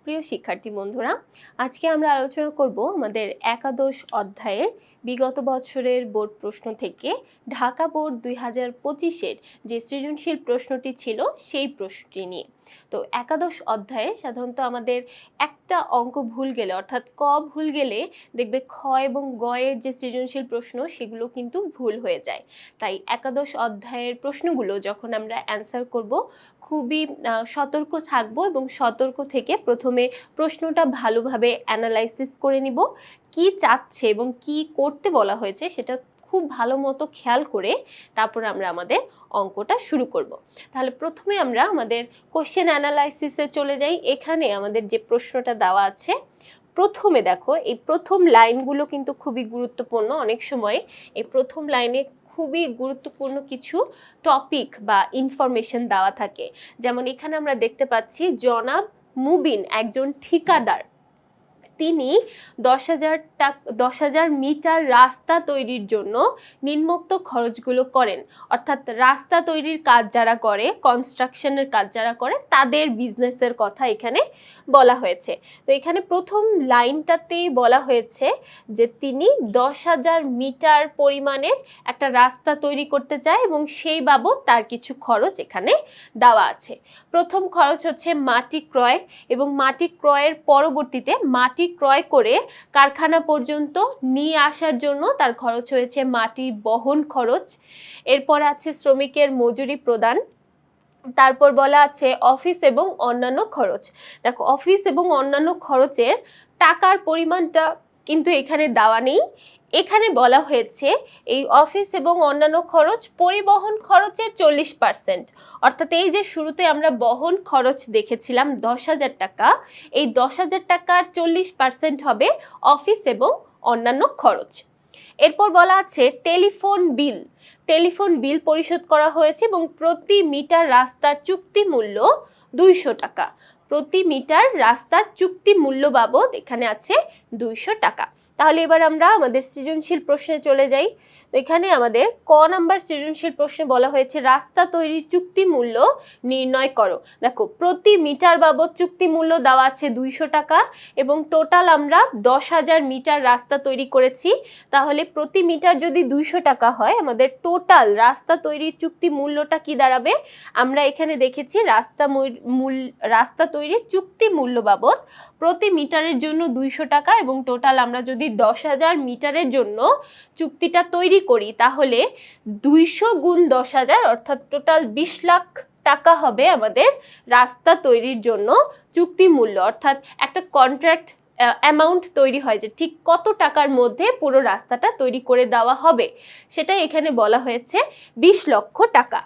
প্রিয় শিক্ষার্থী বন্ধুরা, আজকে আমরা আলোচনা করব আমাদের একাদশ অধ্যায়ের বিগত বছরের বোর্ড প্রশ্ন থেকে ঢাকা বোর্ড 2025-এর যে সৃজনশীল প্রশ্নটি ছিল সেই প্রশ্নটি নিয়ে। তো একাদশ অধ্যায়ে সাধারণত আমাদের একটা অঙ্ক ভুল গেলে অর্থাৎ ক ভুল গেলে দেখবে খ এবং গ এর যে সৃজনশীল প্রশ্ন সেগুলো কিন্তু ভুল হয়ে যায়। তাই একাদশ অধ্যায়ের প্রশ্নগুলো যখন আমরা অ্যান্সার করব খুবই সতর্ক থাকবো এবং সতর্ক থেকে প্রথমে প্রশ্নটা ভালোভাবে অ্যানালাইসিস করে নিব, কি চাচ্ছে এবং কি করতে বলা হয়েছে সেটা খুব ভালো মতো খেয়াল করে তারপর আমরা আমাদের অঙ্কটা শুরু করব। তাহলে প্রথমে আমরা আমাদের কোশ্চেন অ্যানালাইসিসে চলে যাই। এখানে আমাদের যে প্রশ্নটা দেওয়া আছে, প্রথমে দেখো এই প্রথম লাইনগুলো কিন্তু খুবই গুরুত্বপূর্ণ। অনেক সময় এই প্রথম লাইনে খুবই গুরুত্বপূর্ণ কিছু টপিক বা ইনফরমেশন দেওয়া থাকে। যেমন এখানে আমরা দেখতে পাচ্ছি জনাব মুবিন একজন ঠিকাদার, তিনি 10,000 মিটার রাস্তা তৈরির জন্য নিম্নোক্ত খরচগুলো করেন। অর্থাৎ রাস্তা তৈরির কাজ যারা করে, কনস্ট্রাকশনের কাজ যারা করে, তাদের বিজনেসের কথা এখানে বলা হয়েছে। তো এখানে প্রথম লাইনটাতেই বলা হয়েছে যে তিনি 10,000 মিটার পরিমাণের একটা রাস্তা তৈরি করতে চায় এবং সেই বাবদ তার কিছু খরচ এখানে দেওয়া আছে। প্রথম খরচ হচ্ছে মাটি ক্রয়, এবং মাটি ক্রয়ের পরবর্তীতে মাটি ক্রয় করে কারখানা পর্যন্ত নিয়ে আসার জন্য তার খরচ হয়েছে মাটির বহন খরচ। এরপর আছে শ্রমিকের মজুরি প্রদান, তারপর বলা আছে অফিস এবং অন্যান্য খরচ। দেখো অফিস এবং অন্যান্য খরচের টাকার পরিমাণটা কিন্তু এখানে দেওয়া নেই। এখানে বলা হয়েছে এই অফিস এবং অন্যান্য খরচ পরিবহন খরচের 40%। অর্থাৎ এই যে শুরুতে আমরা বহন খরচ দেখেছিলাম 10,000 টাকা, এই 10,000 টাকার 40% হবে অফিস এবং অন্যান্য খরচ। এরপর বলা আছে টেলিফোন বিল পরিশোধ করা হয়েছে এবং প্রতি মিটার রাস্তার চুক্তি মূল্য 200 টাকা। প্রতি মিটার রাস্তার চুক্তি মূল্য বাবদ এখানে আছে 200 টাকা। তাহলে এবার আমরা আমাদের সৃজনশীল প্রশ্নে চলে যাই। তো এখানে আমাদের ক নাম্বার সৃজনশীল প্রশ্নে বলা হয়েছে রাস্তা তৈরির চুক্তি মূল্য নির্ণয় করো। দেখো প্রতি মিটার বাবদ চুক্তি মূল্য দেওয়া আছে 200 টাকা এবং টোটাল আমরা 10,000 মিটার রাস্তা তৈরি করেছি। তাহলে প্রতি মিটার যদি 200 টাকা হয়, আমাদের টোটাল রাস্তা তৈরির চুক্তি মূল্যটা কি দাঁড়াবে? আমরা এখানে দেখেছি রাস্তা তৈরির চুক্তি মূল্য বাবদ প্রতি মিটারের জন্য 200 টাকা এবং টোটাল আমরা যদি 10,000 মিটারের জন্য চুক্তিটা তৈরি করি তাহলে 200 গুণ 10,000 অর্থাৎ টোটাল 20 লাখ টাকা হবে আমাদের রাস্তা তৈরির জন্য চুক্তি মূল্য। অর্থাৎ একটা কন্ট্রাক্ট অ্যামাউন্ট তৈরি হয় যে ঠিক কত টাকার মধ্যে পুরো রাস্তাটা তৈরি করে দেওয়া হবে, সেটা এখানে বলা হয়েছে 20 লক্ষ টাকা।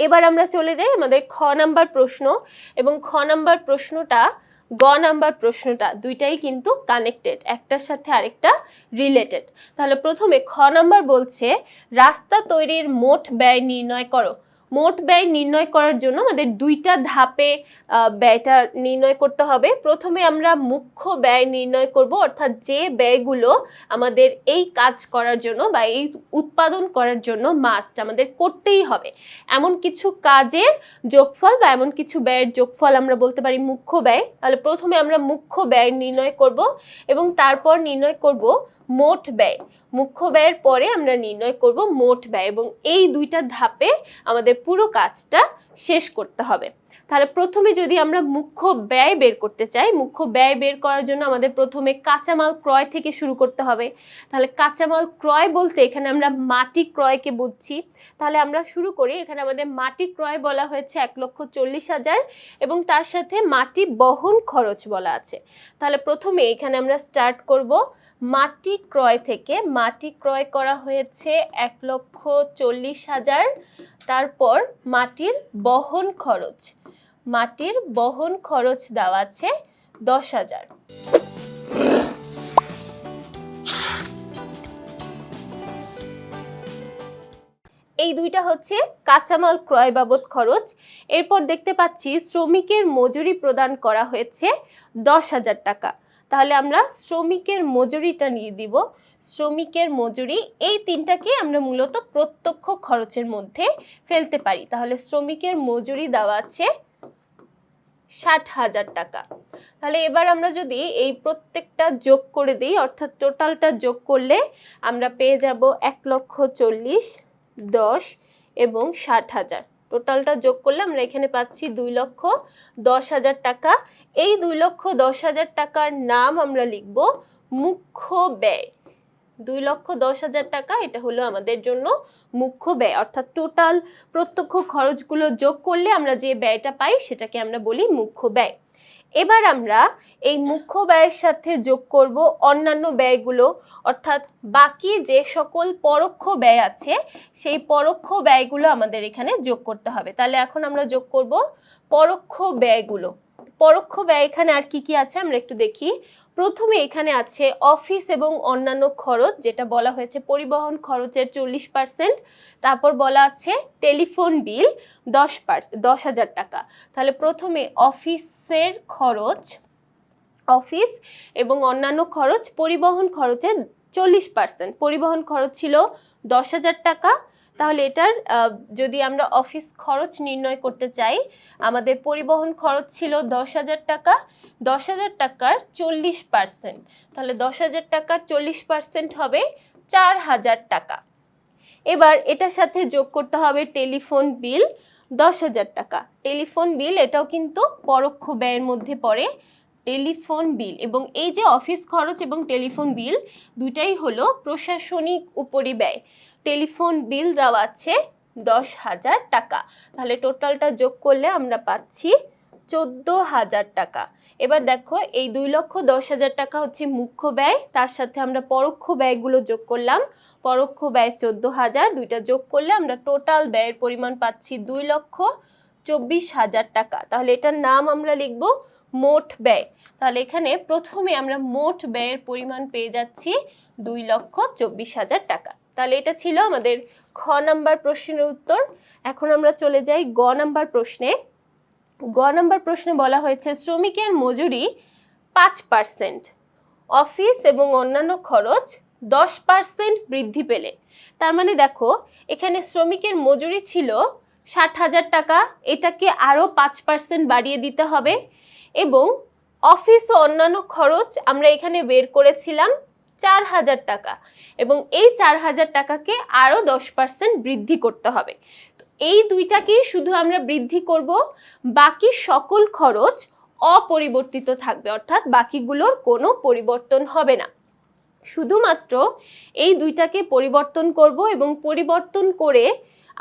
এবার আমরা চলে যাই আমাদের খ নাম্বার প্রশ্ন, এবং খ নাম্বার প্রশ্নটা গ নাম্বার প্রশ্নটা দুইটাই কিন্তু কানেক্টেড, একটার সাথে আরেকটা রিলেটেড। তাহলে প্রথমে খ নাম্বার বলছে রাস্তা তৈরির মোট ব্যয় নির্ণয় করো। মোট ব্যয় নির্ণয় করার জন্য আমাদের দুইটা ধাপে ব্যয়টা নির্ণয় করতে হবে। প্রথমে আমরা মুখ্য ব্যয় নির্ণয় করব, অর্থাৎ যে ব্যয়গুলো আমাদের এই কাজ করার জন্য বা এই উৎপাদন করার জন্য মাস্ট আমাদের করতেই হবে, এমন কিছু কাজের যোগফল বা এমন কিছু ব্যয়ের যোগফল আমরা বলতে পারি মুখ্য ব্যয়। তাহলে প্রথমে আমরা মুখ্য ব্যয় নির্ণয় করব এবং তারপর নির্ণয় করব মোট ব্যয়। মুখ্য ব্যয়ের পরে আমরা নির্ণয় করব মোট ব্যয়, এবং এই দুইটা ধাপে আমাদের পুরো কাজটা শেষ করতে হবে। তাহলে প্রথমে যদি আমরা মুখ্য ব্যয় বের করতে চাই, মুখ্য ব্যয় বের করার জন্য আমাদের প্রথমে কাঁচামাল ক্রয় থেকে শুরু করতে হবে। তাহলে কাঁচামাল ক্রয় বলতে এখানে আমরা মাটি ক্রয়কে বুঝছি। তাহলে আমরা শুরু করি। এখানে আমাদের মাটি ক্রয় বলা হয়েছে 1,40,000 এবং তার সাথে মাটি বহন খরচ বলা আছে। তাহলে প্রথমে এখানে আমরা স্টার্ট করব মাটি ক্রয় থেকে। মাটি ক্রয় করা হয়েছে 1,40,000, তারপর মাটির বহন খরচ দেওয়া আছে 10,000। এই দুইটা হচ্ছে কাঁচামাল ক্রয় বাবদ খরচ। এরপর দেখতে পাচ্ছি শ্রমিকের মজুরি প্রদান করা হয়েছে 10,000 টাকা। তাহলে আমরা শ্রমিকের মজুরিটা নিয়ে দিব। শ্রমিকের মজুরি, এই তিনটাকে আমরা মূলত প্রত্যক্ষ খরচের মধ্যে ফেলতে পারি। তাহলে শ্রমিকের মজুরি দেওয়া আছে 60,000 টাকা। তাহলে এবার আমরা যদি এই প্রত্যেকটা যোগ করে দিই, অর্থাৎ টোটালটা যোগ করলে আমরা পেয়ে যাব 1,40,000, 10 এবং 60,000। টোটালটা যোগ করলে আমরা এখানে পাচ্ছি 2,10,000 টাকা। এই 2,10,000 টাকার নাম আমরা লিখব মুখ্য ব্যয়। 2,10,000 টাকা এটা হলো আমাদের জন্য মুখ্য ব্যয়, অর্থাৎ টোটাল প্রত্যক্ষ খরচগুলো যোগ করলে আমরা যে ব্যয়টা পাই সেটাকে আমরা বলি মুখ্য ব্যয়। এবার আমরা এই মুখ্য ব্যয়ের সাথে যোগ করব অন্যান্য ব্যয়গুলো, অর্থাৎ বাকি যে সকল পরোক্ষ ব্যয় আছে সেই পরোক্ষ ব্যয়গুলো আমাদের এখানে যোগ করতে হবে। তাহলে এখন আমরা যোগ করব পরোক্ষ ব্যয়গুলো। পরোক্ষ ব্যয় এখানে আর কি কি আছে আমরা একটু দেখি। প্রথমে এখানে আছে অফিস এবং অন্যান্য খরচ, যেটা বলা হয়েছে পরিবহন খরচের 40%। তারপর বলা আছে টেলিফোন বিল 10,000 টাকা। তাহলে প্রথমে অফিসের খরচ, অফিস এবং অন্যান্য খরচ, পরিবহন খরচের 40%। পরিবহন খরচ ছিল 10,000 টাকা। তাহলে এটার যদি আমরা অফিস খরচ নির্ণয় করতে চাই, আমাদের পরিবহন খরচ ছিল 10,000 টাকা। 10,000 টাকার 40%, তাহলে 10,000 টাকার 40% হবে 4,000 টাকা। এবার এটার সাথে যোগ করতে হবে টেলিফোন বিল 10,000 টাকা। টেলিফোন বিল এটাও কিন্তু পরোক্ষ ব্যয়ের মধ্যে পড়ে। টেলিফোন বিল এবং এই যে অফিস খরচ এবং টেলিফোন বিল দুটাই হলো প্রশাসনিক উপরিব্যয়। টেলিফোন বিল দেওয়া আছে 10,000 টাকা। তাহলে টোটালটা যোগ করলে আমরা পাচ্ছি 14,000 টাকা। এবার দেখো এই 2,10,000 টাকা হচ্ছে মুখ্য ব্যয়, তার সাথে আমরা পরোক্ষ ব্যয়গুলো যোগ করলাম। পরোক্ষ ব্যয় 14,000, দুইটা যোগ করলে আমরা টোটাল ব্যয়ের পরিমাণ পাচ্ছি 2,24,000 টাকা। তাহলে এটার নাম আমরা লিখব মোট ব্যয়। তাহলে এখানে প্রথমে আমরা মোট ব্যয়ের পরিমাণ পেয়ে যাচ্ছি 2,24,000 টাকা। তাহলে এটা ছিল আমাদের খ নাম্বার প্রশ্নের উত্তর। এখন আমরা চলে যাই গ নাম্বার প্রশ্নে। গ নাম্বার প্রশ্নে বলা হয়েছে শ্রমিকের মজুরি 5%, অফিস এবং অন্যান্য খরচ 10% বৃদ্ধি পেলে। তার মানে দেখো এখানে শ্রমিকের মজুরি ছিল 60,000 টাকা, এটাকে আরও 5% বাড়িয়ে দিতে হবে। এবং অফিস ও অন্যান্য খরচ আমরা এখানে বের করেছিলাম 4,000 টাকা, এবং এই 4,000 টাকাকে আরও 10% বৃদ্ধি করতে হবে। এই দুইটাকেই শুধু আমরা বৃদ্ধি করব, বাকি সকল খরচ অপরিবর্তিত থাকবে, অর্থাৎ বাকিগুলোর কোনো পরিবর্তন হবে না। শুধুমাত্র এই দুইটাকে পরিবর্তন করব এবং পরিবর্তন করে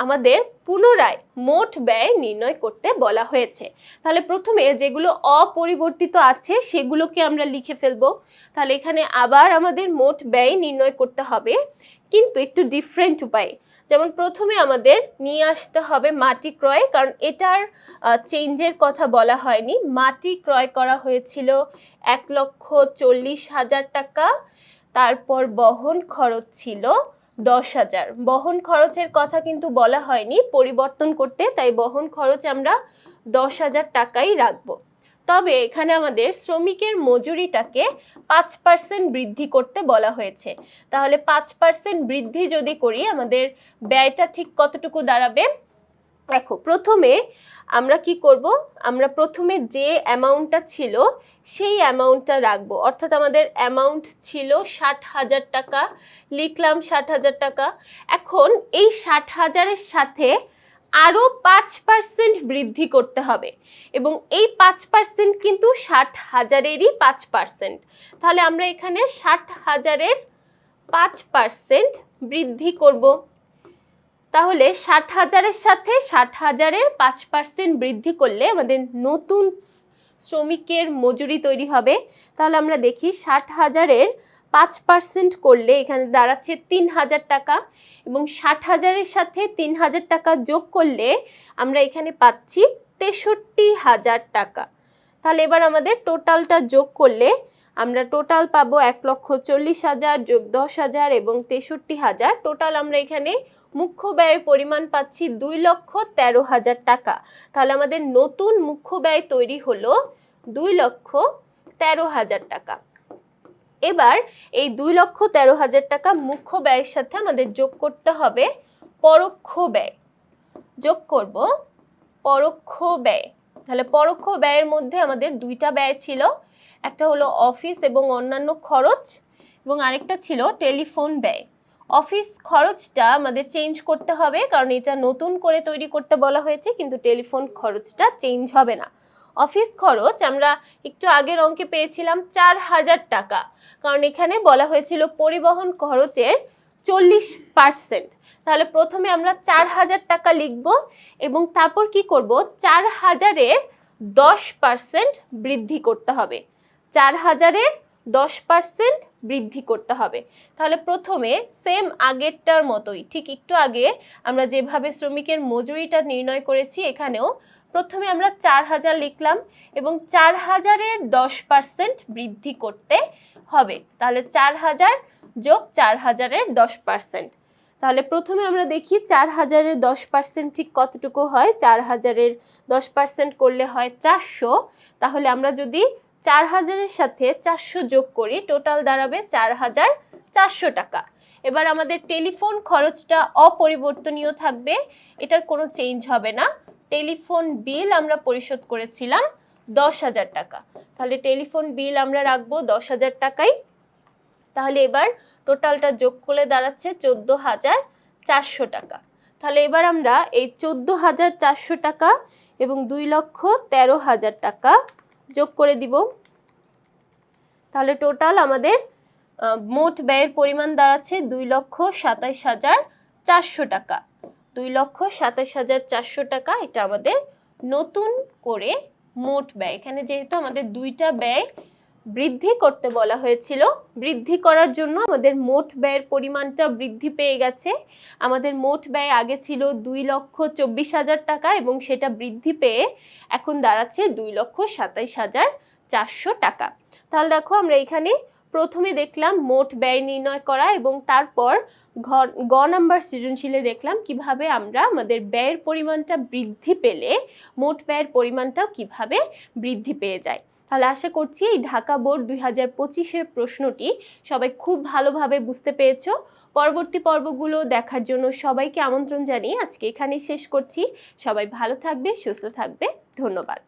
আমাদের পুনরায় মোট ব্যয় নির্ণয় করতে বলা হয়েছে। তাহলে প্রথমে যেগুলো অপরিবর্তিত আছে সেগুলোকে আমরা লিখে ফেলবো। তাহলে এখানে আবার আমাদের মোট ব্যয় নির্ণয় করতে হবে, কিন্তু একটু ডিফারেন্ট উপায়ে। যেমন প্রথমে আমাদের নিয়ে আসতে হবে মাটি ক্রয়, কারণ এটার চেঞ্জের কথা বলা হয়নি। মাটি ক্রয় করা হয়েছিল 1,40,000 টাকা। তারপর বহন খরচ ছিল 10,000। বহন খরচের কথা কিন্তু বলা হয়নি পরিবর্তন করতে, তাই বহন খরচ আমরা 10,000 টাকাই রাখবো। তবে এখানে আমাদের শ্রমিকের মজুরিটাকে 5% বৃদ্ধি করতে বলা হয়েছে। তাহলে 5% বৃদ্ধি যদি করি আমাদের ব্যয়টা ঠিক কতটুকু দাঁড়াবে? দেখো প্রথমে আমরা কি করব, আমরা প্রথমে যে অ্যামাউন্টটা ছিল সেই অ্যামাউন্টটা রাখবো। অর্থাৎ আমাদের অ্যামাউন্ট ছিল 60,000 টাকা, লিখলাম 60,000 টাকা। এখন এই 60,000-এর সাথে আরও 5% বৃদ্ধি করতে হবে, এবং এই 5% কিন্তু 60,000-এরই 5%। তাহলে আমরা এখানে 60,000-এর 5% বৃদ্ধি করব। তাহলে 60,000-এর সাথে 60,000-এর 5% বৃদ্ধি করলে আমাদের নতুন শ্রমিকের মজুরি তৈরি হবে। তাহলে আমরা দেখি 60,000-এর 5% করলে এখানে দাঁড়াচ্ছে 3,000 টাকা, এবং 60,000-এর সাথে 3,000 টাকা যোগ করলে আমরা এখানে পাচ্ছি 63,000 টাকা। তাহলে এবার আমাদের টোটালটা যোগ করলে আমরা টোটাল পাবো 1,40,000 যোগ 10,000 এবং 63,000। টোটাল আমরা এখানে মুখ্য ব্যয়ের পরিমাণ পাচ্ছি 2,13,000 টাকা। তাহলে আমাদের নতুন মুখ্য ব্যয় তৈরি হলো 2,13,000 টাকা। এবার এই 2,13,000 টাকা মুখ্য ব্যয়ের সাথে আমাদের যোগ করতে হবে পরোক্ষ ব্যয়। যোগ করব পরোক্ষ ব্যয়। তাহলে পরোক্ষ ব্যয়ের মধ্যে আমাদের দুইটা ব্যয় ছিল, একটা হলো অফিস এবং অন্যান্য খরচ এবং আরেকটা ছিল টেলিফোন ব্যয়। অফিস খরচটা আমাদের চেঞ্জ করতে হবে কারণ এটা নতুন করে তৈরি করতে বলা হয়েছে, কিন্তু টেলিফোন খরচটা চেঞ্জ হবে না। অফিস খরচ আমরা একটু আগের অঙ্কে পেয়েছিলাম 4,000 টাকা, কারণ এখানে বলা হয়েছিল পরিবহন খরচের 40%। তাহলে প্রথমে আমরা 4,000 টাকা লিখব এবং তারপর কি করব, 4,000-এর 10% বৃদ্ধি করতে হবে। 4,000-এর 10% বৃদ্ধি করতে হবে। তাহলে প্রথমে সেম আগেরটার মতোই, ঠিক একটু আগে আমরা যেভাবে শ্রমিকের মজুরিটা নির্ণয় করেছি, এখানেও প্রথমে আমরা 4,000 লিখলাম এবং 4,000-এর 10% বৃদ্ধি করতে হবে। তাহলে 4,000 যোগ 4,000-এর 10%। তাহলে প্রথমে আমরা দেখি 4,000-এর 10% ঠিক কতটুকু হয়। 4,000-এর 10% করলে হয় 400। তাহলে আমরা যদি 4,000-এর সাথে 400 যোগ করি, টোটাল দাঁড়াবে 4,400 টাকা। এবার আমাদের টেলিফোন খরচটা অপরিবর্তনীয় থাকবে, এটার কোনো চেঞ্জ হবে না। টেলিফোন বিল আমরা পরিশোধ করেছিলাম 10,000 টাকা, তাহলে টেলিফোন বিল আমরা রাখবো 10,000 টাকাই। তাহলে এবার টোটালটা যোগ করলে দাঁড়াচ্ছে 14,400 টাকা। তাহলে এবার আমরা এই 14,400 টাকা এবং 2,13,000 টাকা যোগ করে দিব। তাহলে টোটাল আমাদের মোট ব্যয়ের পরিমাণ দাঁড়াচ্ছে 2,27,400 টাকা। 2,27,400 টাকা, এটা আমাদের নতুন করে মোট ব্যয়। এখানে যেহেতু আমাদের দুইটা ব্যয় বৃদ্ধি করতে বলা হয়েছিল, বৃদ্ধি করার জন্য আমাদের মোট ব্যয়ের পরিমাণটা বৃদ্ধি পেয়ে গেছে। আমাদের মোট ব্যয় আগে ছিল 2,24,000 টাকা এবং সেটা বৃদ্ধি পেয়ে এখন দাঁড়াচ্ছে 2,27,400 টাকা। তাহলে দেখো আমরা এখানে প্রথমে দেখলাম মোট ব্যয় নির্ণয় করা এবং তারপর গ নাম্বার সৃজনশীলে দেখলাম কিভাবে আমরা আমাদের ব্যয়ের পরিমাণটা বৃদ্ধি পেলে মোট ব্যয়ের পরিমাণটাও কিভাবে বৃদ্ধি পেয়ে যায়। তাহলে আশা করছি এই ঢাকা বোর্ড 2025-এর প্রশ্নটি সবাই খুব ভালোভাবে বুঝতে পেরেছো। পরবর্তী পর্বগুলো দেখার জন্য সবাইকে আমন্ত্রণ জানিয়ে আজকে এখানেই শেষ করছি। সবাই ভালো থাকবে, সুস্থ থাকবে, ধন্যবাদ।